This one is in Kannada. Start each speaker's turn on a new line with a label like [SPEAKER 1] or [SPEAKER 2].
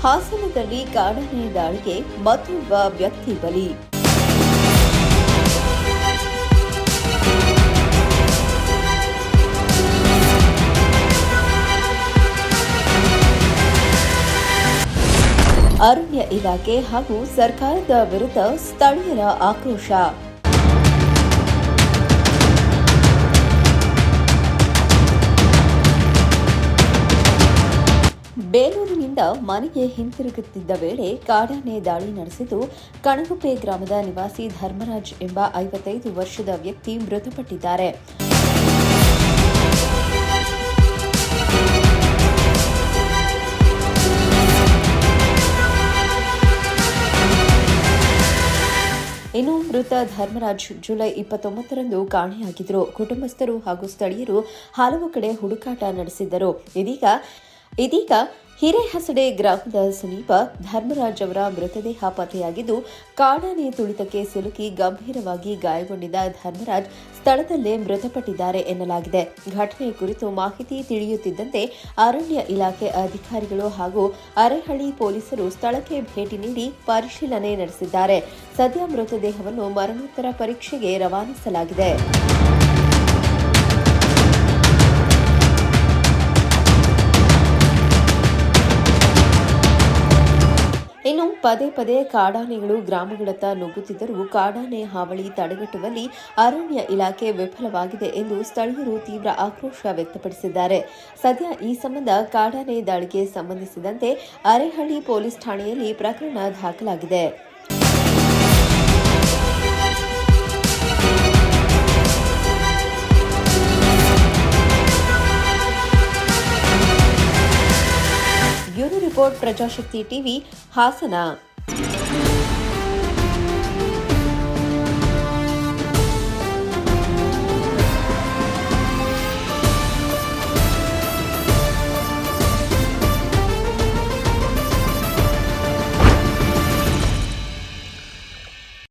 [SPEAKER 1] ಹಾಸನದಲ್ಲಿ ಕಾಡಾನೆ ದಾಳಿಗೆ ಮತ್ತೊಬ್ಬ ವ್ಯಕ್ತಿ ಬಲಿ. ಅರಣ್ಯ ಇಲಾಖೆ ಹಾಗೂ ಸರ್ಕಾರದ ವಿರುದ್ಧ ಸ್ಥಳೀಯರ ಆಕ್ರೋಶ. ಬೇಲೂರಿನಿಂದ ಮನೆಗೆ ಹಿಂತಿರುಗುತ್ತಿದ್ದ ವೇಳೆ ಕಾಡಾನೆ ದಾಳಿ ನಡೆಸಿದ್ದು, ಕಣಗುಪ್ಪೆ ಗ್ರಾಮದ ನಿವಾಸಿ ಧರ್ಮರಾಜ್ ಎಂಬ 55 ವರ್ಷದ ವ್ಯಕ್ತಿ ಮೃತಪಟ್ಟಿದ್ದಾರೆ. ಇನ್ನು ಮೃತ ಧರ್ಮರಾಜ್ ಜುಲೈ 29ರಂದು ಕಾಣೆಯಾಗಿದ್ದರು. ಕುಟುಂಬಸ್ಥರು ಹಾಗೂ ಸ್ಥಳೀಯರು ಹಲವು ಕಡೆ ಹುಡುಕಾಟ ನಡೆಸಿದ್ದರು. ಇದೀಗ ಹಿರೇಹಸಡೆ ಗ್ರಾಮದ ಸಮೀಪ ಧರ್ಮರಾಜ್ ಅವರ ಮೃತದೇಹ ಪತ್ತೆಯಾಗಿದ್ದು, ಕಾಡಾನೆ ತುಳಿತಕ್ಕೆ ಸಿಲುಕಿ ಗಂಭೀರವಾಗಿ ಗಾಯಗೊಂಡಿದ್ದ ಧರ್ಮರಾಜ್ ಸ್ಥಳದಲ್ಲೇ ಮೃತಪಟ್ಟಿದ್ದಾರೆ ಎನ್ನಲಾಗಿದೆ. ಘಟನೆ ಕುರಿತು ಮಾಹಿತಿ ತಿಳಿಯುತ್ತಿದ್ದಂತೆ ಅರಣ್ಯ ಇಲಾಖೆ ಅಧಿಕಾರಿಗಳು ಹಾಗೂ ಅರೇಹಳ್ಳಿ ಪೊಲೀಸರು ಸ್ಥಳಕ್ಕೆ ಭೇಟಿ ನೀಡಿ ಪರಿಶೀಲನೆ ನಡೆಸಿದ್ದಾರೆ. ಸದ್ಯ ಮೃತದೇಹವನ್ನು ಮರಣೋತ್ತರ ಪರೀಕ್ಷೆಗೆ ರವಾನಿಸಲಾಗಿದೆ. ಇನ್ನು ಪದೇ ಪದೇ ಕಾಡಾನೆಗಳು ಗ್ರಾಮಗಳತ್ತ ನುಗ್ಗುತ್ತಿದ್ದರೂ ಕಾಡಾನೆ ಹಾವಳಿ ತಡೆಗಟ್ಟುವಲ್ಲಿ ಅರಣ್ಯ ಇಲಾಖೆ ವಿಫಲವಾಗಿದೆ ಎಂದು ಸ್ಥಳೀಯರು ತೀವ್ರ ಆಕ್ರೋಶ ವ್ಯಕ್ತಪಡಿಸಿದ್ದಾರೆ. ಸದ್ಯ ಈ ಸಂಬಂಧ ಕಾಡಾನೆ ದಾಳಿಗೆ ಸಂಬಂಧಿಸಿದಂತೆ ಅರೇಹಳ್ಳಿ ಪೊಲೀಸ್ ಠಾಣೆಯಲ್ಲಿ ಪ್ರಕರಣ ದಾಖಲಾಗಿದೆ. Bureau report, Prajashakti TV, Hassan.